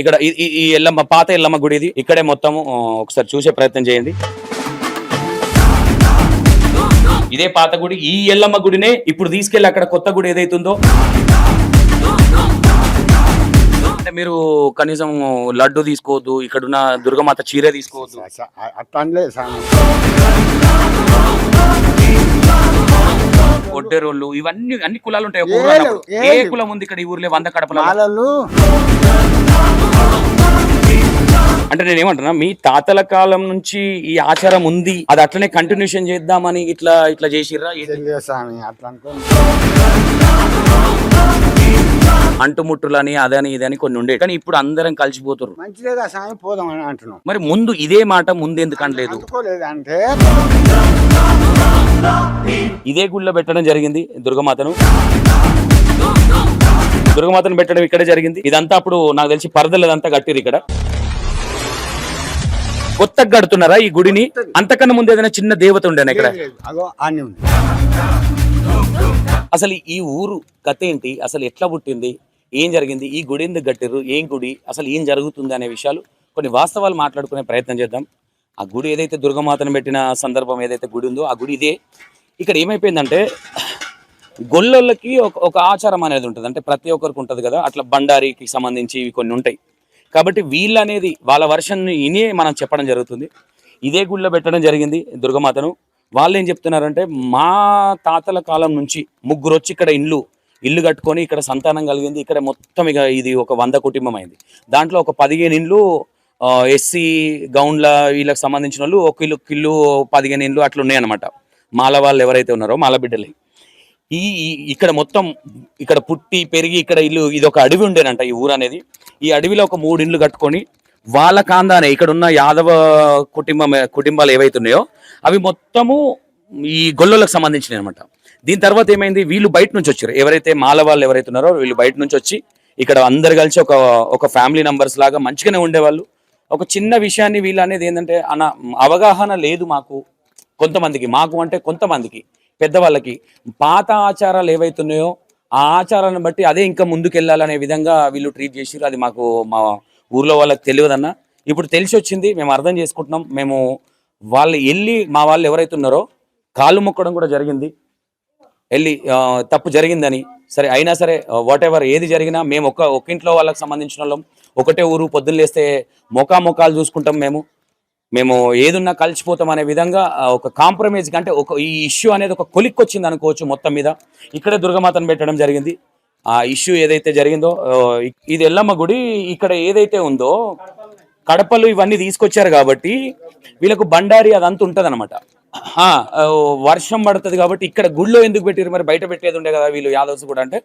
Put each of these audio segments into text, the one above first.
ఇక్కడ ఈ ఎల్లమ్మ పాత ఎల్లమ్మ గుడి ఇది. ఇక్కడే మొత్తం ఒకసారి చూసే ప్రయత్నం చేయండి. ఇదే పాత గుడి. ఈ ఎల్లమ్మ గుడినే ఇప్పుడు తీసుకెళ్లి అక్కడ కొత్త గుడి ఏదైతుందో అంటే మీరు కనీసం లడ్డు తీసుకోవద్దు, ఇక్కడున్న దుర్గమాత చీర తీసుకోవద్దు. ఒడ్డెరోళ్ళు ఇవన్నీ అన్ని కులాలు ఉంటాయి. ఏ కులం ఉంది ఇక్కడ ఈ ఊర్లో 100 కడపలు? అంటే నేను ఏమంటున్నా, మీ తాతల కాలం నుంచి ఈ ఆచారం ఉంది, అది అట్లనే కంటిన్యూషన్ చేద్దామని ఇట్లా చేసిర్రా? అంటుముట్టులని అదని ఇదని కొన్ని ఉండే, కానీ ఇప్పుడు అందరం కలిసిపోతారు. మరి ముందు ఇదే మాట ముందు ఎందుకు అనలేదు? ఇదే గుళ్ళో పెట్టడం జరిగింది దుర్గమాతను పెట్టడం ఇక్కడే జరిగింది. ఇదంతా అప్పుడు నాకు తెలిసి పరదలదంతా కట్టిరు. ఇక్కడ కొత్తగా కడుతున్నారా ఈ గుడిని? అంతకన్నా ముందు ఏదైనా చిన్న దేవత ఉండేనా ఇక్కడ? అసలు ఈ ఊరు కథ ఏంటి, అసలు ఎట్లా పుట్టింది, ఏం జరిగింది, ఈ గుడి ఎందుకు కట్టిర్రు, ఏం గుడి, అసలు ఏం జరుగుతుంది అనే విషయాలు కొన్ని వాస్తవాలు మాట్లాడుకునే ప్రయత్నం చేద్దాం. ఆ గుడి ఏదైతే దుర్గమాతను పెట్టిన సందర్భం ఏదైతే గుడి ఉందో ఆ గుడి ఇదే. ఇక్కడ ఏమైపోయిందంటే గొల్లొల్లకి ఒక ఆచారం అనేది ఉంటుంది, అంటే ప్రతి ఒక్కరికి ఉంటుంది కదా, అట్లా బండారికి సంబంధించి ఇవి కొన్ని ఉంటాయి. కాబట్టి వీళ్ళు అనేది వాళ్ళ వర్షన్ని ఇనే మనం చెప్పడం జరుగుతుంది. ఇదే గుడిలో పెట్టడం జరిగింది దుర్గమాతను. వాళ్ళు ఏం చెప్తున్నారంటే, మా తాతల కాలం నుంచి ముగ్గురు వచ్చి ఇక్కడ ఇల్లు కట్టుకొని ఇక్కడ సంతానం కలిగింది. ఇక్కడ మొత్తం ఇక ఇది ఒక 100 కుటుంబం అయింది. దాంట్లో ఒక 15 ఇండ్లు ఎస్సీ గౌండ్ల వీళ్ళకి సంబంధించిన వాళ్ళు, ఒక ఇల్లు 15 ఇండ్లు అట్లా ఉన్నాయన్నమాట. మాల వాళ్ళు ఎవరైతే ఉన్నారో మాల బిడ్డలు ఇక్కడ మొత్తం ఇక్కడ పుట్టి పెరిగి ఇక్కడ ఇల్లు, ఇది ఒక అడవి ఉండేనంట ఈ ఊరు అనేది. ఈ అడవిలో ఒక 3 ఇండ్లు కట్టుకొని వాళ్ళ కాందానే ఇక్కడ ఉన్న యాదవ కుటుంబాలు ఏవైతే ఉన్నాయో అవి మొత్తము ఈ గొల్లలకు సంబంధించినవి అనమాట. దీని తర్వాత ఏమైంది, వీళ్ళు బయట నుంచి వచ్చారు, ఎవరైతే మాల వాళ్ళు ఎవరైతే ఉన్నారో వీళ్ళు బయట నుంచి వచ్చి ఇక్కడ అందరు కలిసి ఒక ఫ్యామిలీ మెంబర్స్ లాగా మంచిగానే ఉండేవాళ్ళు. ఒక చిన్న విషయాన్ని వీళ్ళు అనేది ఏంటంటే, అవగాహన లేదు కొంతమందికి, మాకు అంటే కొంతమందికి పెద్దవాళ్ళకి పాత ఆచారాలు ఏవైతున్నాయో ఆ ఆచారాలను బట్టి అదే ఇంకా ముందుకెళ్ళాలనే విధంగా వీళ్ళు ట్రీట్ చేసారు. అది మాకు మా ఊర్లో వాళ్ళకి తెలియదన్న, ఇప్పుడు తెలిసి వచ్చింది, మేము అర్థం చేసుకుంటున్నాం. మేము మా వాళ్ళు ఎవరైతే ఉన్నారో కాళ్ళు మొక్కడం కూడా జరిగింది, వెళ్ళి తప్పు జరిగిందని. సరే అయినా సరే వాట్ ఎవర్ ఏది జరిగినా మేము ఒక ఇంట్లో వాళ్ళకి సంబంధించిన వాళ్ళం, ఒకటే ఊరు, పొద్దున్న లేస్తే మొఖాలు చూసుకుంటాం. మేము ఏదున్నా కలిసిపోతాం అనే విధంగా ఒక కాంప్రమైజ్, అంటే ఈ ఇష్యూ అనేది ఒక కొలిక్కి వచ్చింది అనుకోవచ్చు. మొత్తం మీద ఇక్కడే దుర్గమాతను పెట్టడం జరిగింది. ఆ ఇష్యూ ఏదైతే జరిగిందో, ఇది ఎల్లమ్మ గుడి ఇక్కడ ఏదైతే ఉందో కడపలు ఇవన్నీ తీసుకొచ్చారు కాబట్టి వీళ్ళకు బండారి అదంతా ఉంటుంది అనమాట. వర్షం పడుతుంది కాబట్టి ఇక్కడ గుడిలో ఎందుకు పెట్టారు, మరి బయట పెట్టేది ఉండే కదా వీళ్ళు యాదవ్స్ కూడా. అంటే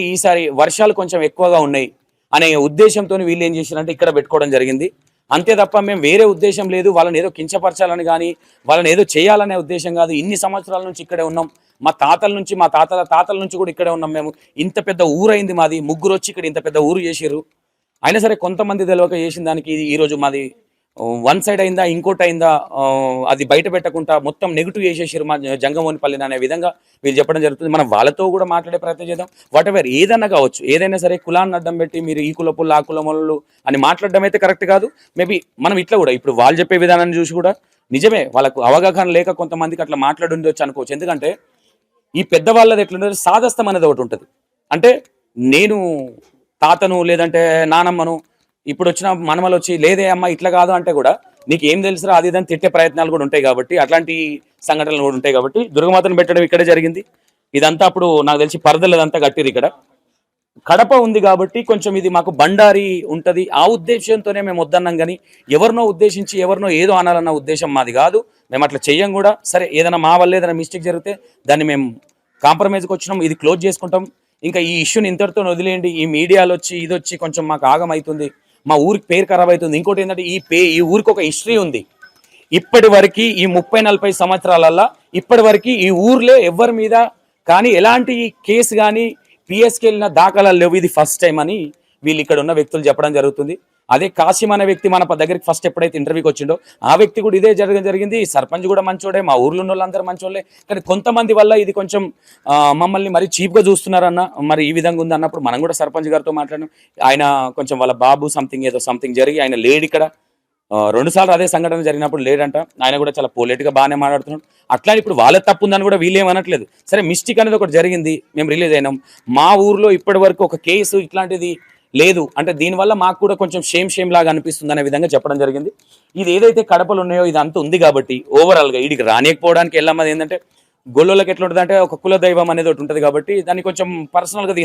ఈసారి వర్షాలు కొంచెం ఎక్కువగా ఉన్నాయి అనే ఉద్దేశంతో వీళ్ళు ఏం చేశారంటే ఇక్కడ పెట్టుకోవడం జరిగింది. అంతే తప్ప మేము వేరే ఉద్దేశం లేదు, వాళ్ళని ఏదో కించపరచాలని కానీ వాళ్ళని ఏదో చేయాలనే ఉద్దేశం కాదు. ఇన్ని సంవత్సరాల నుంచి ఇక్కడే ఉన్నాం, మా తాతల నుంచి మా తాతల నుంచి కూడా ఇక్కడే ఉన్నాం. మేము ఇంత పెద్ద ఊరు అయింది మాది, ముగ్గురు వచ్చి ఇక్కడ ఇంత పెద్ద ఊరు చేసారు. అయినా సరే కొంతమంది తెలియక చేసిన దానికి ఈరోజు మాది 1 సైడ్ అయిందా ఇంకోటి అయిందా అది బయట పెట్టకుండా మొత్తం నెగిటివ్ చేసేసారు మా జంగమోనిపల్లిని అనే విధంగా వీళ్ళు చెప్పడం జరుగుతుంది. మనం వాళ్ళతో కూడా మాట్లాడే ప్రయత్నం చేద్దాం. వాట్ ఎవర్ ఏదన్నా కావచ్చు, ఏదైనా సరే కులాన్ని అడ్డం పెట్టి మీరు ఈ కులపుళ్ళు ఆ కులములు అని మాట్లాడడం అయితే కరెక్ట్ కాదు. మేబీ మనం ఇట్లా కూడా ఇప్పుడు వాళ్ళు చెప్పే విధానాన్ని చూసి కూడా నిజమే వాళ్ళకు అవగాహన లేక కొంతమందికి అట్లా మాట్లాడుండొచ్చు అనుకోవచ్చు. ఎందుకంటే ఈ పెద్దవాళ్ళది ఎట్లుంటే సాదస్తం అనేది ఒకటి ఉంటుంది. అంటే నేను తాతను లేదంటే నానమ్మను, ఇప్పుడు వచ్చిన మనమలు వచ్చి లేదే అమ్మ ఇట్లా కాదు అంటే కూడా నీకు ఏం తెలుసురా అది ఇదని తిట్టే ప్రయత్నాలు కూడా ఉంటాయి. కాబట్టి అట్లాంటి సంఘటనలు కూడా ఉంటాయి. కాబట్టి దుర్గమాతను పెట్టడం ఇక్కడే జరిగింది. ఇదంతా అప్పుడు నాకు తెలిసి పరదలదంతా కట్టిరు. ఇక్కడ కడప ఉంది కాబట్టి కొంచెం ఇది మాకు బండారి ఉంటుంది. ఆ ఉద్దేశంతోనే మేము వద్దన్నాం, కానీ ఎవరినో ఉద్దేశించి ఎవరినో ఏదో అనాలన్న ఉద్దేశం మాది కాదు. మేము అట్లా చెయ్యం కూడా. సరే ఏదైనా మా వల్ల ఏదైనా మిస్టేక్ జరిగితే దాన్ని మేము కాంప్రమైజ్కి వచ్చినాం, ఇది క్లోజ్ చేసుకుంటాం. ఇంకా ఈ ఇష్యూని ఇంతటితో వదిలేయండి. ఈ మీడియాలో వచ్చి ఇది వచ్చి కొంచెం మాకు ఆగమవుతుంది, మా ఊరికి పేరు ఖరాబ్ అవుతుంది. ఇంకోటి ఏంటంటే ఈ ఊరికి ఒక హిస్టరీ ఉంది. ఇప్పటి వరకు ఈ 30-40 సంవత్సరాలల్లో ఇప్పటి వరకు ఈ ఊర్లో ఎవరి మీద కానీ ఎలాంటి కేసు కానీ పిఎస్కి వెళ్ళిన దాఖలాలు లేవు. ఇది ఫస్ట్ టైం అని వీళ్ళు ఇక్కడ ఉన్న వ్యక్తులు చెప్పడం జరుగుతుంది. అదే కాసిం అనే వ్యక్తి మన దగ్గరికి ఫస్ట్ ఎప్పుడైతే ఇంటర్వ్యూకి వచ్చిండో ఆ వ్యక్తి కూడా ఇదే జరిగింది. సర్పంచ్ కూడా మంచోడే, మా ఊర్లో ఉన్న వాళ్ళందరూ మంచోళ్ళే, కానీ కొంతమంది వల్ల ఇది కొంచెం మమ్మల్ని మరి చీప్గా చూస్తున్నారన్న, మరి ఈ విధంగా ఉంది అన్నప్పుడు మనం కూడా సర్పంచ్ గారితో మాట్లాడినాం. ఆయన కొంచెం వాళ్ళ బాబు సంథింగ్ జరిగి ఆయన లేడు ఇక్కడ. 2 సార్లు అదే సంఘటన జరిగినప్పుడు లేడంట. ఆయన కూడా చాలా పొలైట్గా బాగానే మాట్లాడుతున్నాడు. అట్లా ఇప్పుడు వాళ్ళ తప్పు ఉందని కూడా వీళ్ళేమనట్లేదు. సరే, మిస్టేక్ అనేది ఒకటి జరిగింది, మేము రిలీజ్ అయినాం. మా ఊర్లో ఇప్పటి వరకు ఒక కేసు ఇట్లాంటిది లేదు అంటే దీనివల్ల మాకు కూడా కొంచెం షేమ్ లాగా అనిపిస్తుంది అనే విధంగా చెప్పడం జరిగింది. ఇది ఏదైతే కడపలు ఉన్నాయో ఇది అంత ఉంది కాబట్టి ఓవరాల్గా వీడికి రానియకపోవడానికి వెళ్ళమ్మది ఏంటంటే గొల్లోళ్ళకి ఎట్లా ఉంటుంది అంటే ఒక కుల దైవం అనేది ఒకటి ఉంటుంది కాబట్టి దాన్ని కొంచెం పర్సనల్గా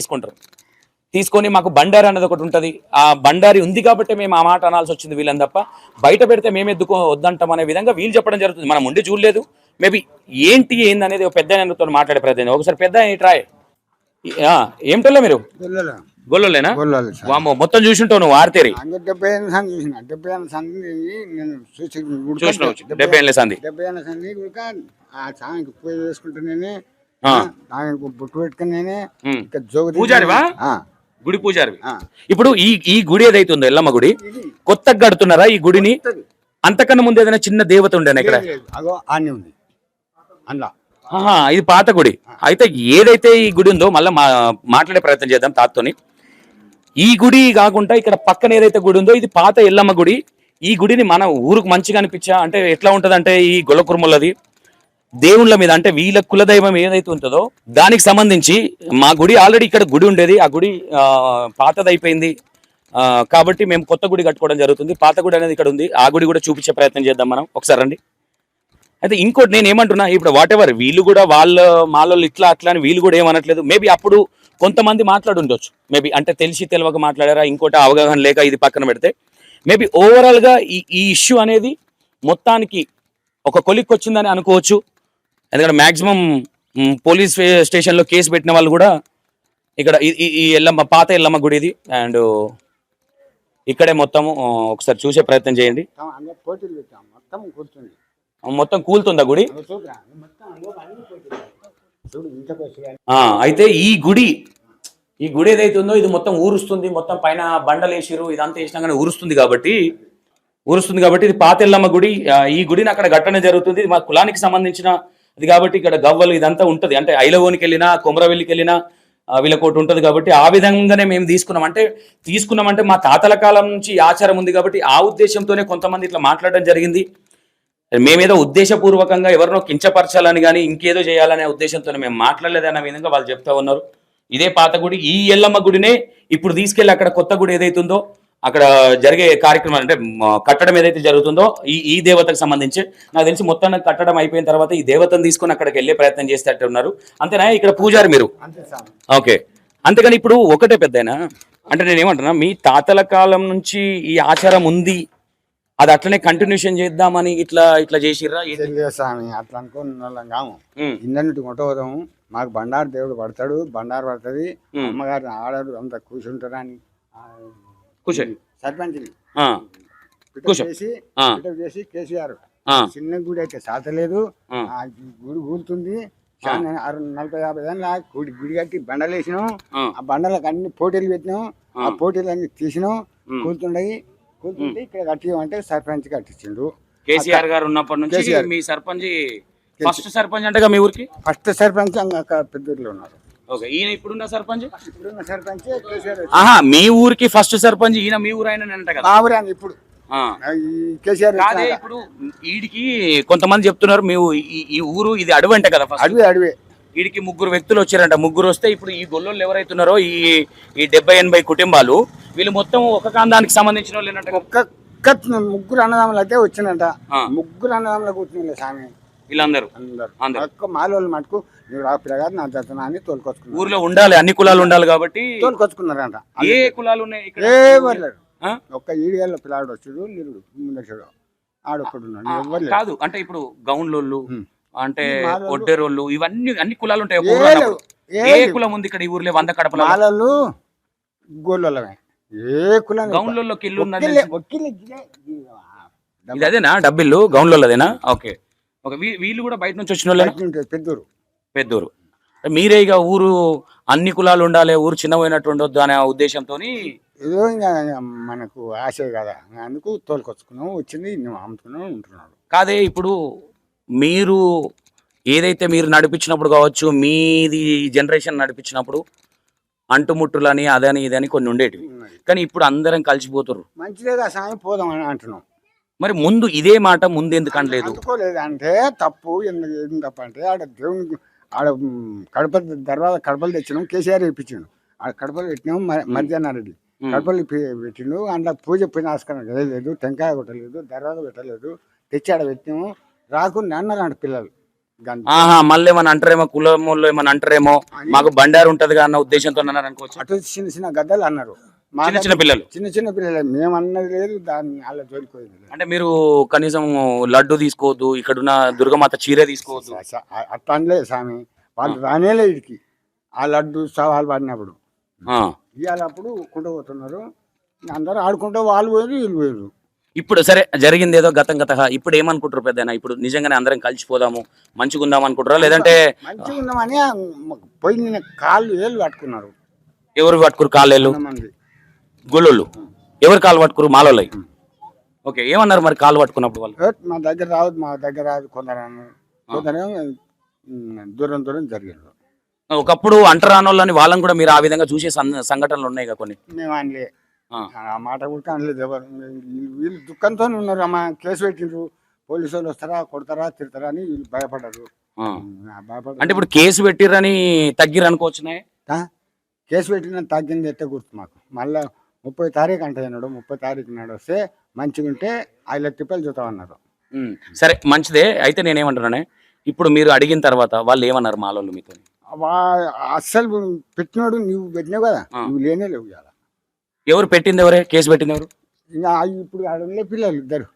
తీసుకొని మాకు బండారి అనేది ఒకటి ఉంటుంది. ఆ బండారి ఉంది కాబట్టి మేము ఆ మాట అనాల్సి వచ్చింది వీళ్ళని తప్ప బయట పెడితే మేము ఎందుకు వద్దంటాం అనే విధంగా వీళ్ళు చెప్పడం జరుగుతుంది. మనం ఉండి చూడలేదు. మేబీ ఏంటి అనేది ఒక పెద్ద ఆయనతో మాట్లాడే ప్రయత్నం. ఒకసారి పెద్ద ట్రాయ్ ఏమిటోలే మీరు గొల్లలేనా? వామ్మో, మొత్తం చూసింటావు నువ్వు ఆర్తేరి 70 ఏళ్ళ సంది నేను చూసి 70 ఏళ్ళ సంది పూజ చేసుకుంటున్నానే, బొట్టు పెట్టుకున్నానే, పూజారివా? గుడి పూజారి. ఇప్పుడు ఈ గుడి ఏదైతే ఉందో ఎల్లమ్మ గుడి కొత్తగా కడుతున్నారా ఈ గుడిని? అంతకన్నా ముందు ఏదైనా చిన్న దేవత ఉండేనా ఇక్కడ? ఉంది అందులో. ఇది పాత గుడి. అయితే ఏదైతే ఈ గుడి ఉందో మళ్ళీ మాట్లాడే ప్రయత్నం చేద్దాం తాతతోని. ఈ గుడి కాకుండా ఇక్కడ పక్కన ఏదైతే గుడి ఉందో ఇది పాత ఎల్లమ్మ గుడి. ఈ గుడిని మన ఊరుకు మంచిగా అనిపించా అంటే ఎట్లా ఉంటది అంటే ఈ గొల్లకుర్మలది దేవుళ్ళ మీద అంటే వీళ్ళ కులదైవం ఏదైతే ఉంటుందో దానికి సంబంధించి మా గుడి ఆల్రెడీ ఇక్కడ గుడి ఉండేది. ఆ గుడి పాతదైపోయింది కాబట్టి మేము కొత్త గుడి కట్టుకోవడం జరుగుతుంది. పాత గుడి అనేది ఇక్కడ ఉంది. ఆ గుడి కూడా చూపించే ప్రయత్నం చేద్దాం మనం ఒకసారి రండి. అయితే ఇంకోటి నేను ఏమంటున్నా, ఇప్పుడు వాట్ ఎవర్ వీళ్ళు కూడా మాలో ఇట్లా అట్లా అని వీళ్ళు కూడా ఏమనట్లేదు. మేబీ అప్పుడు కొంతమంది మాట్లాడుండొచ్చు, మేబీ అంటే తెలియక మాట్లాడారా, ఇంకోటి అవగాహన లేక ఇది పక్కన పెడితే మేబీ ఓవరాల్గా ఈ ఇష్యూ అనేది మొత్తానికి ఒక కొలిక్కి వచ్చిందని అనుకోవచ్చు. ఎందుకంటే మ్యాక్సిమం పోలీస్ స్టేషన్లో కేసు పెట్టిన వాళ్ళు కూడా ఇక్కడ ఈ ఎల్లమ్మ పాత ఎల్లమ్మ గుడి ఇది. అండ్ ఇక్కడే మొత్తము ఒకసారి చూసే ప్రయత్నం చేయండి. మొత్తం కూలుతుందా గుడి? అయితే ఈ గుడి ఏదైతే ఉందో ఇది మొత్తం ఊరుస్తుంది. మొత్తం పైన బండలు వేసిరు, ఇదంతా వేసినా కానీ ఊరుస్తుంది కాబట్టి ఇది పాత ఎల్లమ్మ గుడి. ఈ గుడిని అక్కడ కట్టడం జరుగుతుంది. మా కులానికి సంబంధించిన అది కాబట్టి ఇక్కడ గవ్వలు ఇదంతా ఉంటుంది. అంటే ఐలవోనికి వెళ్ళినా కొమరవెల్లికి వెళ్ళినా వీళ్ళకోటి ఉంటుంది కాబట్టి ఆ విధంగానే మేము తీసుకున్నామంటే మా తాతల కాలం నుంచి ఆచారం ఉంది కాబట్టి ఆ ఉద్దేశంతోనే కొంతమంది ఇట్లా మాట్లాడడం జరిగింది. మేమేదో ఉద్దేశపూర్వకంగా ఎవరినో కించపరచాలని కానీ ఇంకేదో చేయాలనే ఉద్దేశంతో మేము మాట్లాడలేదన్న విధంగా వాళ్ళు చెప్తా ఉన్నారు. ఇదే పాత గుడి. ఈ ఎల్లమ్మ గుడినే ఇప్పుడు తీసుకెళ్లి అక్కడ కొత్త గుడి ఏదైతే ఉందో అక్కడ జరిగే కార్యక్రమం అంటే కట్టడం ఏదైతే జరుగుతుందో ఈ దేవతకు సంబంధించి నాకు తెలిసి మొత్తాన్ని కట్టడం అయిపోయిన తర్వాత ఈ దేవతను తీసుకొని అక్కడికి వెళ్ళే ప్రయత్నం చేసేటట్టు ఉన్నారు. అంతేనా? ఇక్కడ పూజారి మీరు? ఓకే. అంతేగాని ఇప్పుడు ఒకటే పెద్దయినా అంటే నేను ఏమంటున్నా, మీ తాతల కాలం నుంచి ఈ ఆచారం ఉంది, అది అట్లనే కంటిన్యూషన్ చేద్దామని ఇట్లా చేసిర్రా? స్వామి అట్లా అనుకున్న వాళ్ళం కాము. ఇందన్నిటి కొట్టవదాము. మాకు బండారు దేవుడు పడతాడు, బండారు పడుతుంది, అమ్మగారిని ఆడరు అంతా కూర్చుంటారా అని సర్పంచ్ చేసి కేసీఆర్ చిన్న గుడి అయితే సాతలేదు, గుడి కూలుతుంది. 40-50 ఏళ్ళ గుడి కట్టి బండలు వేసినాం. ఆ బండలకు అన్ని పోటీలు పెట్టినాం. ఆ పోటీలు అన్ని తీసినాం. కూలుతుంటే ఇక్కడ కట్టియమంటే సర్పంచ్ కట్టించిండు. కేసీఆర్ గారు ఉన్నప్పటి నుంచి మీ సర్పంచ్ ఫస్ట్ సర్పంచ్ అంటే మీ ఊరికి ఫస్ట్ సర్పంచ్ పెద్దూరులో ఉన్నారు. ఓకే. ఈయన ఇప్పుడున్న సర్పంచ్ కేసీఆర్. మీ ఊరికి ఫస్ట్ సర్పంచ్ ఈయన మీ ఊరు ఆయన మా ఊరే ఇప్పుడు కేసీఆర్. ఇప్పుడు వీడికి కొంతమంది చెప్తున్నారు మీ ఈ ఊరు ఇది అడవి అంట కదా? అడవి. వీడికి 3 వ్యక్తులు వచ్చారంట. 3 వస్తే ఇప్పుడు ఈ గొల్లోళ్ళు ఎవరైతున్నారో ఈ 70-80 కుటుంబాలు వీళ్ళు మొత్తం ఒక కాందానికి సంబంధించిన వాళ్ళు ఒక్క 3 అన్నదమ్ములు అయితే వచ్చిందంట. 3 అన్నదమ్ములు కూర్చుని స్వామి వీళ్ళందరూ మాలోళ్ళు మటుకు పిల్లగారు నా జతన అని తోలుకొచ్చుకున్నారు. ఊర్లో ఉండాలి, అన్ని కులాలు ఉండాలి కాబట్టి తోలుకొచ్చుకున్నారంట. ఏ కులాలు ఉన్నాయి? ఒక్క 7 ఏళ్ళ పిల్లాడు వచ్చాడు, నిరుడు ముందడు ఆడొక్కడున్నాడు. కాదు అంటే ఇప్పుడు గౌన్లోళ్ళు అంటే ఒడ్డేరోళ్ళు ఇవన్నీ అన్ని కులాలు ఉంటాయి. ఏ కులం ఉంది ఇక్కడ ఈ ఊర్లో? 100 కడపలు మాలలు గోళ్ళమే. ఏ కులం? గౌన్లోకి ఇల్లు ఇది అదేనా? డబ్బిల్లు గౌన్లోదేనా? ఓకే. వీళ్ళు కూడా బయట నుంచి వచ్చిన వాళ్ళు? పెద్దూరు. మీరే ఇక ఊరు అన్ని కులాలు ఉండాలి, ఊరు చిన్నపోయినట్టు ఉండొద్దు అనే ఉద్దేశంతో ఏదో ఇంకా మనకు ఆశ కదా అందుకు తోలుకొచ్చుకున్నాం వచ్చింది నువ్వు అమ్ముకున్నాం ఉంటున్నాడు. కాదే ఇప్పుడు మీరు ఏదైతే మీరు నడిపించినప్పుడు కావచ్చు, మీది జనరేషన్ నడిపించినప్పుడు అంటుముట్టులని అదని ఇదని కొన్ని ఉండేటివి, కానీ ఇప్పుడు అందరం కలిసిపోతుర్రు. మంచిదేగా సాయం పోదాం అని అంటున్నాం. మరి ముందు ఇదే మాట ముందు ఎందుకు అనలేదు? అందుకోలేదు అంటే తప్పు ఎందుకు తప్పు అంటే ఆడ దేవునికి ఆడ కడప దర్వాజా కడపలు తెచ్చినాం, కేసీఆర్ ఇప్పించాడు. ఆడ కడపలు పెట్టినాం మధ్యాహ్నారెడ్డి కడపలు పెట్టిండు. అందులో పూజ పునాస్కారం లేదు, టెంకాయ పెట్టలేదు, దర్వాజా పెట్టలేదు, తెచ్చి ఆడ పెట్టినాము. రాకుండా అన్నారు అంట పిల్లలు. ఆహా, మళ్ళీ ఏమన్నా అంటారేమో, కులములో ఏమన్నా అంటారేమో, మాకు బండారు ఉంటది అన్న ఉద్దేశంతో అన్నారు అనుకోవచ్చు. అటు చిన్న చిన్న గద్దలు అన్నారు, చిన్న పిల్లలు చిన్న పిల్లలు. మేము అన్నది లేదు, దాన్ని వాళ్ళ జోలిపోయింది. అంటే మీరు కనీసం లడ్డు తీసుకోవద్దు, ఇక్కడున్న దుర్గమాత చీర తీసుకోవద్దు అట్లా అనలేదు స్వామి. వాళ్ళు రానేలే ఇడికి ఆ లడ్డు సవాలు పడినప్పుడు. ఇవాళ అప్పుడు కుంట పోతున్నారు, అందరూ ఆడుకుంటూ వాళ్ళు పోయారు వీళ్ళు పోయారు. ఇప్పుడు సరే జరిగింది ఏదో గతం గత, ఇప్పుడు ఏమనుకుంటారు పెద్దనా? ఇప్పుడు నిజంగానే అందరం కలిసిపోదాము మంచిగా ఉందాం అనుకుంటారా, లేదంటే మంచిగా ఉందామని పోయిన కాళ్ళు ఏళ్ళు పట్టుకున్నారు. ఎవరు పట్టుకురు కాళ్ళు? మంది గొల్లోళ్ళు ఎవరు కాళ్ళు పట్టుకురు? మాలోళ్ళవి. ఓకే, ఏమన్నారు మరి కాళ్ళు పట్టుకున్నప్పుడు వాళ్ళు? మా దగ్గర రాదు కొందరేమో దూరం జరిగారు. ఒకప్పుడు అంటరానోళ్ళని వాళ్ళని కూడా మీరు ఆ విధంగా చూసే సంఘటనలు ఉన్నాయి కదా కొన్ని. మేము అనలే, ఆ మాట కూడా అనలేదు ఎవరు. వీళ్ళు దుఃఖంతో ఉన్నారు. అమ్మ కేసు పెట్టిండ్రు, పోలీసు వాళ్ళు వస్తారా కొడతారా తిడతారా అని వీళ్ళు భయపడ్డారు. అంటే ఇప్పుడు కేసు పెట్టిరని తగ్గిరు అనుకోవచ్చున్నాయి. కేసు పెట్టిన తగ్గింది ఎట్టే గుర్తు మాకు. మళ్ళీ 30 తారీఖు అంటే అన్నాడు, 30 తారీఖు నాడు వస్తే మంచిగా ఉంటే 5 లక్షల రూపాయలు చూద్దామన్నారు. సరే మంచిదే. అయితే నేనేమంటున్నానే, ఇప్పుడు మీరు అడిగిన తర్వాత వాళ్ళు ఏమన్నారు మాలోళ్ళు మీతో? అస్సలు పెట్టినాడు, నువ్వు పెట్టినావు కదా, నువ్వు లేనే లేవు. కదా ఎవరు పెట్టింది? ఎవరే కేసు పెట్టింది? ఎవరు? ఇంకా ఇప్పుడు ఆడ పిల్లలు ఇద్దరు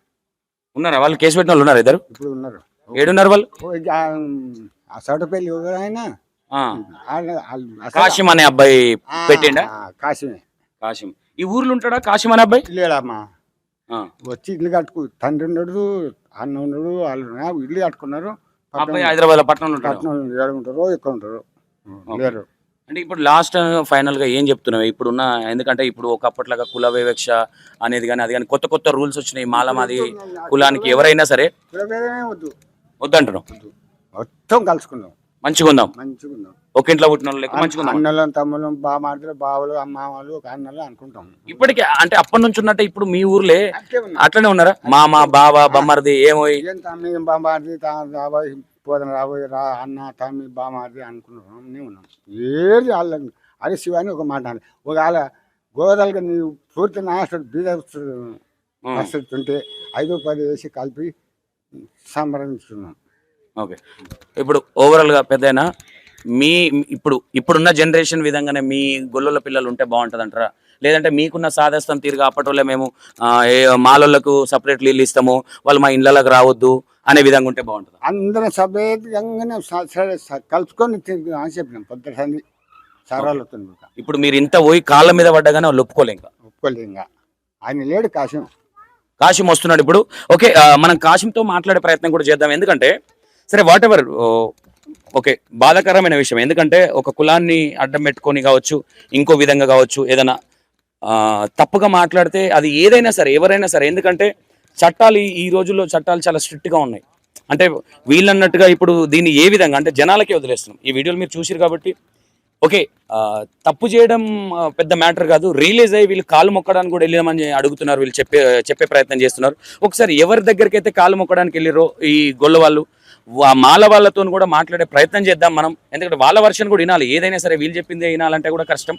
ఉన్నారా? వాళ్ళు కేసు పెట్టిన వాళ్ళు ఉన్నారు? ఇద్దరు ఇప్పుడు ఉన్నారు. ఏడున్నారు వాళ్ళు? ఆ చోటపల్లి ఆయన కాశీం అనే అబ్బాయి పెట్టిండా? కాశీమే. కాశీం ఈ ఊర్లో ఉంటాడా కాశీం అనే అబ్బాయి? లేడమ్మా, వచ్చి ఇల్లు కట్టుకు తండ్రి ఉన్నాడు, అన్న ఉన్నాడు, వాళ్ళు ఇల్లు కట్టుకున్నారు. అబ్బాయి హైదరాబాద్ పట్టణంలో ఉంటారు, ఎక్కడ ఉంటారు లేరు. అంటే ఇప్పుడు లాస్ట్ ఫైనల్ గా ఏం చెప్తున్నావు ఇప్పుడున్న? ఎందుకంటే ఇప్పుడు ఒకప్పట్లాగా కుల వివక్ష అనేది కానీ అది కానీ కొత్త కొత్త రూల్స్ వచ్చినాయి. మాలమాది కులానికి ఎవరైనా సరే వద్దంటున్నాం, మొత్తం కలుసుకుందాం, మంచిగా ఉందాం, ఒక ఇంట్లో పుట్టిన వాళ్ళు మంచిగా ఉందాం. అన్నలు తమ్ముళ్ళు బామార్దులు బావలు అమ్మావాళ్ళు ఒక అన్నలు అనుకుంటాం. ఇప్పటికే అంటే అప్పటి నుంచి ఉన్నట్టే ఇప్పుడు మీ ఊర్లే అట్లనే ఉన్నారా? మామ బావ బమ్మర్ది ఏమో బామార్ది పోదన రాబోయే అన్న తమ్మి బామార్ది అనుకున్నాం. ఉన్నాం ఏది వాళ్ళ అరే శివాని ఒక మాట ఒకవేళ గోదాలుగా నీవు పూర్తి నాశనం బీద పరిస్థితి ఉంటే 5-10 వేసి కలిపి సంబరించుకున్నాం. ఓకే, ఇప్పుడు ఓవరాల్గా పెద్దయినా మీ ఇప్పుడున్న జనరేషన్ విధంగానే మీ గొల్లుల పిల్లలు ఉంటే బాగుంటుంది అంటారా, లేదంటే మీకున్న సాదస్తం తీరుగా అప్పటిలో మేము మాలోళ్ళకు సపరేట్ ఇల్లు ఇస్తాము వాళ్ళు మా ఇళ్ళకి రావద్దు అనే విధంగా ఉంటే బాగుంటుంది? అందరం సభ్యంగానే కలుసుకొని అని చెప్పినాం పొద్దున సంది సరాలు. ఇప్పుడు మీరు ఇంత పోయి కాళ్ళ మీద పడ్డగానే వాళ్ళు ఒప్పుకోలే ఇంకా ఆయన లేడు. కాశీం వస్తున్నాడు ఇప్పుడు. ఓకే, మనం కాశీంతో మాట్లాడే ప్రయత్నం కూడా చేద్దాం. ఎందుకంటే సరే వాట్ ఎవర్, ఓకే బాధాకరమైన విషయం. ఎందుకంటే ఒక కులాన్ని అడ్డం పెట్టుకొని కావచ్చు, ఇంకో విధంగా కావచ్చు, ఏదైనా తప్పుగా మాట్లాడితే అది ఏదైనా సరే ఎవరైనా సరే, ఎందుకంటే చట్టాలు ఈ రోజుల్లో చట్టాలు చాలా స్ట్రిక్ట్గా ఉన్నాయి. అంటే వీళ్ళన్నట్టుగా ఇప్పుడు దీన్ని ఏ విధంగా అంటే జనాలకే వదిలేస్తున్నాం. ఈ వీడియోలు మీరు చూసిరు కాబట్టి ఓకే, తప్పు చేయడం పెద్ద మ్యాటర్ కాదు. రియలైజ్ అయ్యి వీళ్ళు కాలు మొక్కడానికి కూడా వెళ్ళామని అడుగుతున్నారు, వీళ్ళు చెప్పే ప్రయత్నం చేస్తున్నారు. ఒకసారి ఎవరి దగ్గరికి అయితే కాలు మొక్కడానికి వెళ్ళిరో ఈ గొల్ల వాళ్ళు, మాల వాళ్ళతో కూడా మాట్లాడే ప్రయత్నం చేద్దాం మనం. ఎందుకంటే వాళ్ళ వర్షన్ కూడా వినాలి. ఏదైనా సరే వీళ్ళు చెప్పిందే వినాలంటే కూడా కష్టం.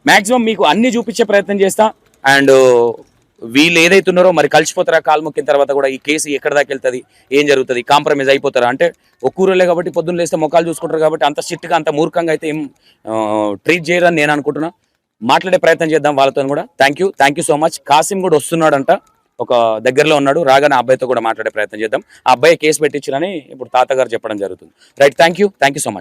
మ్యాక్సిమం మీకు అన్ని చూపించే ప్రయత్నం చేస్తా. అండ్ వీళ్ళు ఏదైతున్నారో మరి కలిసిపోతారా కాలు మొక్కిన తర్వాత కూడా? ఈ కేసు ఎక్కడ దాకా వెళ్తుంది, ఏం జరుగుతుంది, కాంప్రమైజ్ అయిపోతారా? అంటే ఒక్కూరులే కాబట్టి పొద్దున్న లేస్తే మొక్కలు చూసుకుంటారు కాబట్టి అంత స్ట్రిక్ట్గా అంత మూర్ఖంగా అయితే ఏం ట్రీట్ చేయరని నేను అనుకుంటున్నా. మాట్లాడే ప్రయత్నం చేద్దాం వాళ్ళతో కూడా. Thank you so much. Kasim కూడా వస్తున్నాడంట, ఒక దగ్గరలో ఉన్నాడు. రాగానే ఆ అబ్బాయితో కూడా మాట్లాడే ప్రయత్నం చేద్దాం. ఆ అబ్బాయి కేసు పెట్టించారని ఇప్పుడు తాతగారు చెప్పడం జరుగుతుంది. Right, thank you so much.